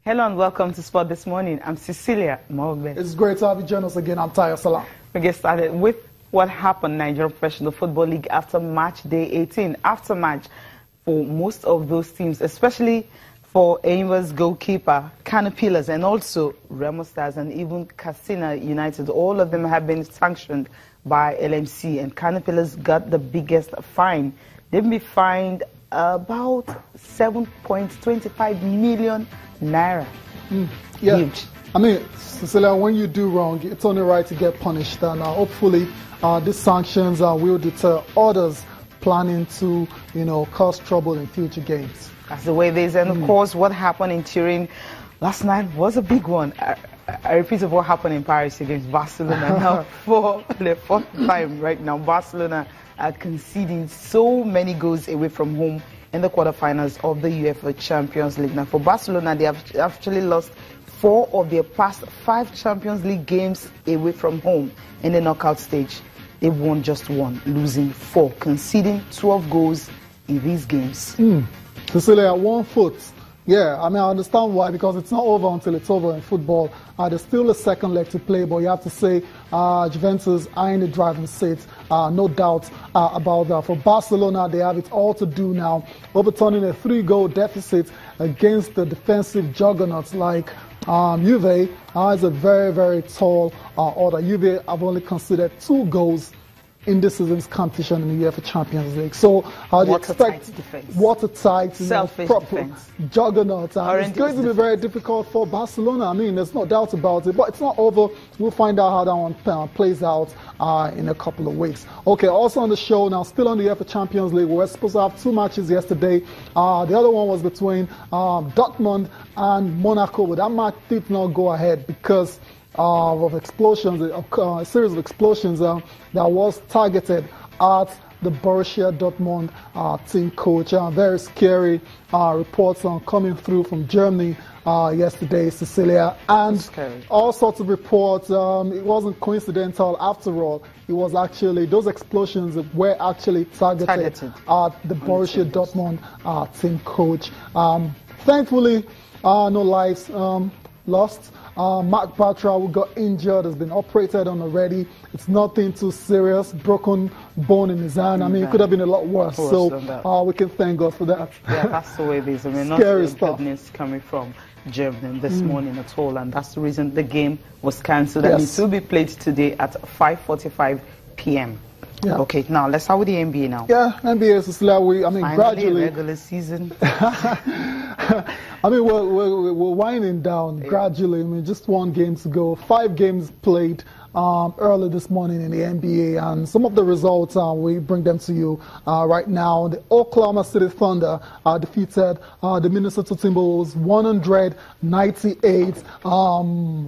Hello and welcome to Sport This Morning. I'm Cecilia Mogbe. It's great to have you join us again. I'm Tayo Salam. We get started with what happened in Nigerian Professional Football League after match day 18. After match for most of those teams, especially for Enyimba's goalkeeper, Kano Pillars, and also Remo Stars and even Katsina United. All of them have been sanctioned by LMC, and Kano Pillars got the biggest fine. They've been fined about 7.25 million naira. Yeah. Huge. I mean, Cecilia, when you do wrong, it's only right to get punished. And hopefully, these sanctions will deter others planning to, cause trouble in future games. That's the way it is. And of course, what happened in Turin last night was a big one. I repeat of what happened in Paris against Barcelona. Now, for the fourth time right now, Barcelona are conceding so many goals away from home in the quarterfinals of the UEFA Champions League. Now, for Barcelona, they have actually lost 4 of their past 5 Champions League games away from home in the knockout stage. They won just 1, losing 4, conceding 12 goals in these games. Cecilia, 1 foot. Yeah, I mean, I understand why, because it's not over until it's over in football. There's still a second leg to play, but you have to say Juventus are in the driving seat, no doubt about that. For Barcelona, they have it all to do now, overturning a 3-goal deficit against the defensive juggernauts like Juve. Is a very, very tall order. Juve have only considered 2 goals in this season's competition in the UEFA Champions League. So how do you expect what a tight, proper juggernaut? It's going to be very difficult for Barcelona. I mean, there's no doubt about it, but it's not over. We'll find out how that one plays out in a couple of weeks. Okay, also on the show now, still on the UEFA Champions League, we were supposed to have 2 matches yesterday. The other one was between Dortmund and Monaco, but that match did not go ahead because of explosions, a series of explosions that was targeted at the Borussia Dortmund team coach. Very scary reports coming through from Germany yesterday, Cecilia, and all sorts of reports. It wasn't coincidental after all. It was actually, those explosions were actually targeted at the Borussia Dortmund team coach. Thankfully, no lives lost. Mark Bartra, who got injured, has been operated on already. It's nothing too serious. Broken bone in his hand. I mean, it could have been a lot worse. So we can thank God for that. Yeah, that's the way it is. I mean, scary not goodness coming from Germany this morning at all, and that's the reason the game was cancelled. And it will be played today at 5:45 p.m. Yeah. Okay, now let's start with the NBA now. Yeah, NBA, Cecilia, finally, gradually regular season. I mean, we're winding down gradually. I mean, just 1 game to go. 5 games played early this morning in the NBA, and some of the results, we bring them to you right now. The Oklahoma City Thunder defeated the Minnesota Timberwolves 198.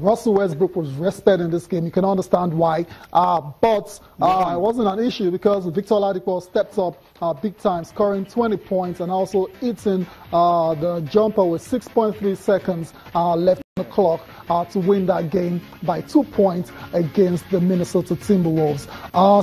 Russell Westbrook was rested in this game. You can understand why, but it wasn't an issue because Victor Oladipo stepped up big time, scoring 20 points and also hitting the jumper with 6.3 seconds left on the clock to win that game by 2 points against the Minnesota Timberwolves.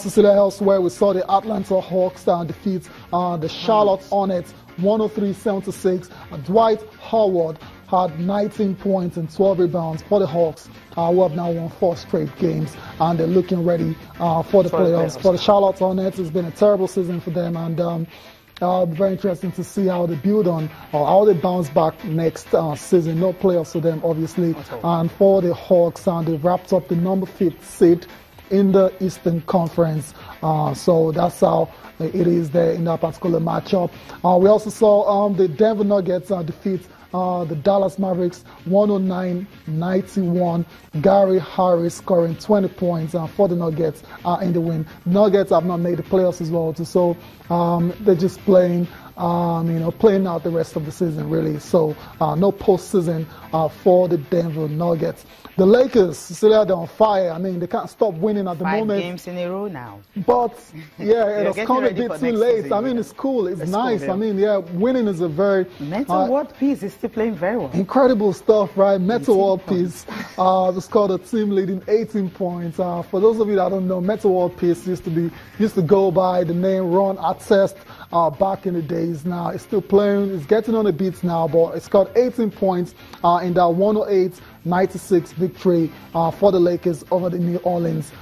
Cecilia, elsewhere, we saw the Atlanta Hawks defeat the Charlotte Hornets 103-76. Dwight Howard had 19 points and 12 rebounds for the Hawks, who have now won 4 straight games, and they're looking ready for the playoffs. For the Charlotte Hornets, it's been a terrible season for them, and it'll be very interesting to see how they build on or how they bounce back next season. No playoffs for them, obviously. And for the Hawks, they've wrapped up the number 5th seed in the Eastern Conference. So that's how it is there in that particular matchup. We also saw the Denver Nuggets defeat the Dallas Mavericks 109-91. Gary Harris scoring 20 points for the Nuggets in the win. Nuggets have not made the playoffs as well, so they're just playing playing out the rest of the season, really. So no postseason for the Denver Nuggets. The Lakers, Cecilia, they're on fire. I mean, they can't stop winning at the moment. 5 games in a row now. But, yeah, it has come a bit too late. Season, I mean, it's cool. It's nice. Cool, yeah. I mean, yeah, winning is a very... Metal World Peace is still playing very well. Incredible stuff, right? Metal World Peace scored a team leading 18 points. For those of you that don't know, Metal World Peace used to go by the name Ron Artest back in the day. days now. It's still playing. It's getting on the beats now, but it's got 18 points in that 108-96 victory for the Lakers over the New Orleans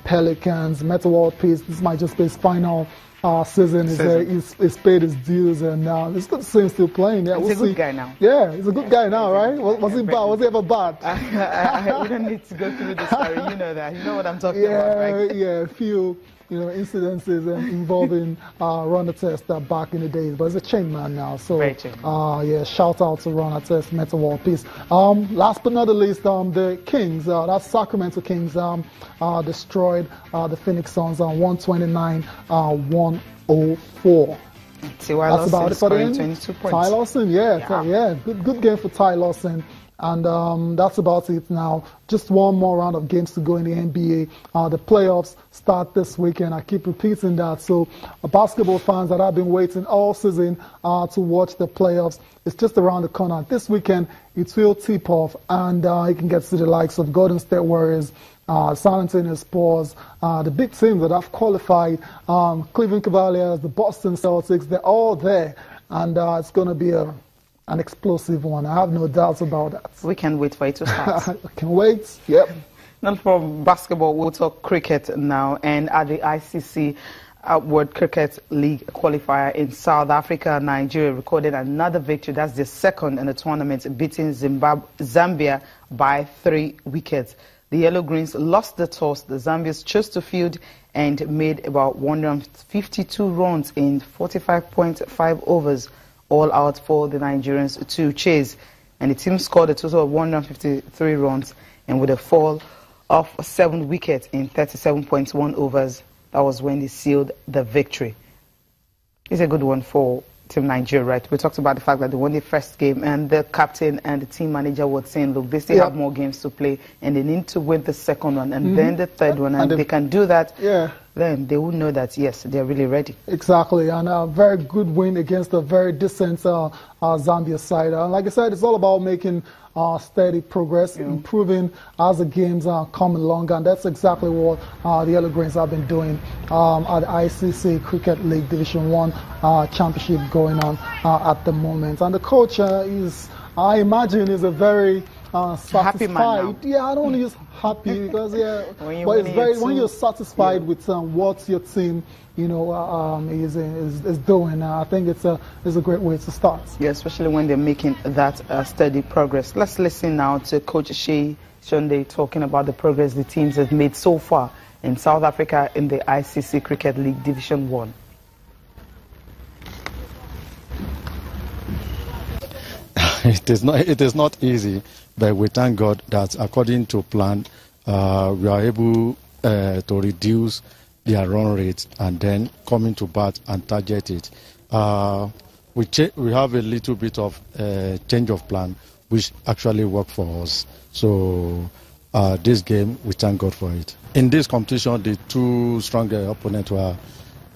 Pelicans. Metta World Peace. This might just be his final season. He's paid his dues, and it's good to see him still playing. Yeah, he's a good guy now. Yeah, he's a good guy now, right? Was he bad? Was he ever bad? We don't need to go through the story. You know that. You know what I'm talking about, right? Yeah, a few incidences involving Ron Artest back in the days, but he's a chain man now. So yeah, shout out to Ron Artest, Metta World Peace. Last but not the least, the Kings, that's Sacramento Kings, destroyed the Phoenix Suns on 129-104. That's about it for the end. 22 points. Ty Lawson, yeah, good game for Ty Lawson. And that's about it now. Just one more round of games to go in the NBA. The playoffs start this weekend. I keep repeating that. So basketball fans that have been waiting all season to watch the playoffs, it's just around the corner. This weekend, it will tip off, and you can get to the likes of Golden State Warriors, San Antonio Spurs, the big teams that have qualified, Cleveland Cavaliers, the Boston Celtics, they're all there. And it's going to be an explosive one. I have no doubts about that. We can wait for it to start. I can wait. Yep. Not from basketball, we'll talk cricket now. And at the ICC World Cricket League qualifier in South Africa, Nigeria recorded another victory. That's the second in the tournament, beating Zambia by 3 wickets. The Yellow Greens lost the toss. The Zambians chose to field and made about 152 runs in 45.5 overs. All out for the Nigerians to chase. And the team scored a total of 153 runs, and with a fall of 7 wickets in 37.1 overs, that was when they sealed the victory. It's a good one for Team Nigeria, right? We talked about the fact that they won the first game, and the captain and the team manager were saying, look, they still have more games to play, and they need to win the second one, and then the third one, and they can do that. Then they will know that, yes, they're really ready. Exactly, and a very good win against a very decent Zambia side. Like I said, it's all about making steady progress, improving as the games come along, and that's exactly what the Yellow Greens have been doing at the ICC Cricket League Division 1 Championship going on at the moment. And the coach is, I imagine, is a very satisfied. Happy man now. Yeah, I don't want to use happy because when you're satisfied with what your team is doing, I think it's a great way to start. Yeah, especially when they're making that steady progress. Let's listen now to Coach Shea Sunday talking about the progress the teams have made so far in South Africa in the ICC Cricket League Division 1. It is not easy, but we thank God that according to plan, we are able to reduce their run rate and then coming to bat and target it. We have a little bit of change of plan, which actually worked for us. So this game, we thank God for it. In this competition, the two stronger opponents were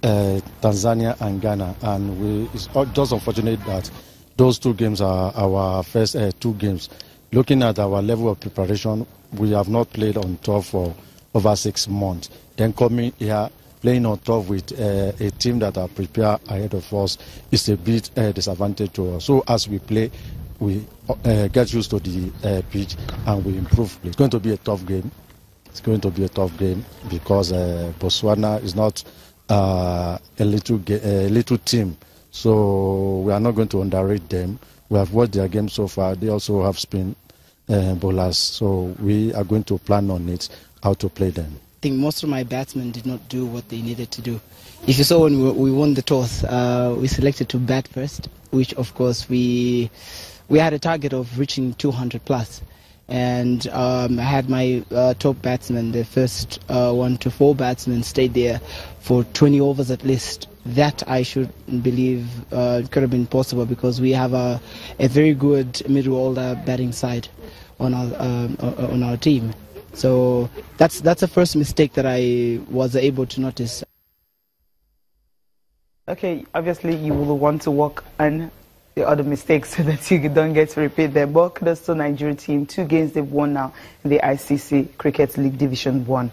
Tanzania and Ghana, and it's just unfortunate that those 2 games are our first 2 games. Looking at our level of preparation, we have not played on tour for over 6 months. Then coming here, playing on tour with a team that are prepared ahead of us is a bit disadvantage to us. So as we play, we get used to the pitch and we improve. It's going to be a tough game. It's going to be a tough game because Botswana is not a little team. So we are not going to underrate them. We have watched their game so far. They also have spin bowlers. So we are going to plan on it, how to play them. I think most of my batsmen did not do what they needed to do. If you saw when we won the toss, we selected to bat first, which of course we had a target of reaching 200 plus. And I had my top batsmen, the first 1 to 4 batsmen stayed there for 20 overs at least. That I should believe could have been possible because we have a very good middle-order batting side on our team. So that's the first mistake that I was able to notice. Okay, obviously you will want to work on the other mistakes so that you don't get to repeat them. But kudos to Nigeria team, 2 games they've won now in the ICC Cricket League Division 1.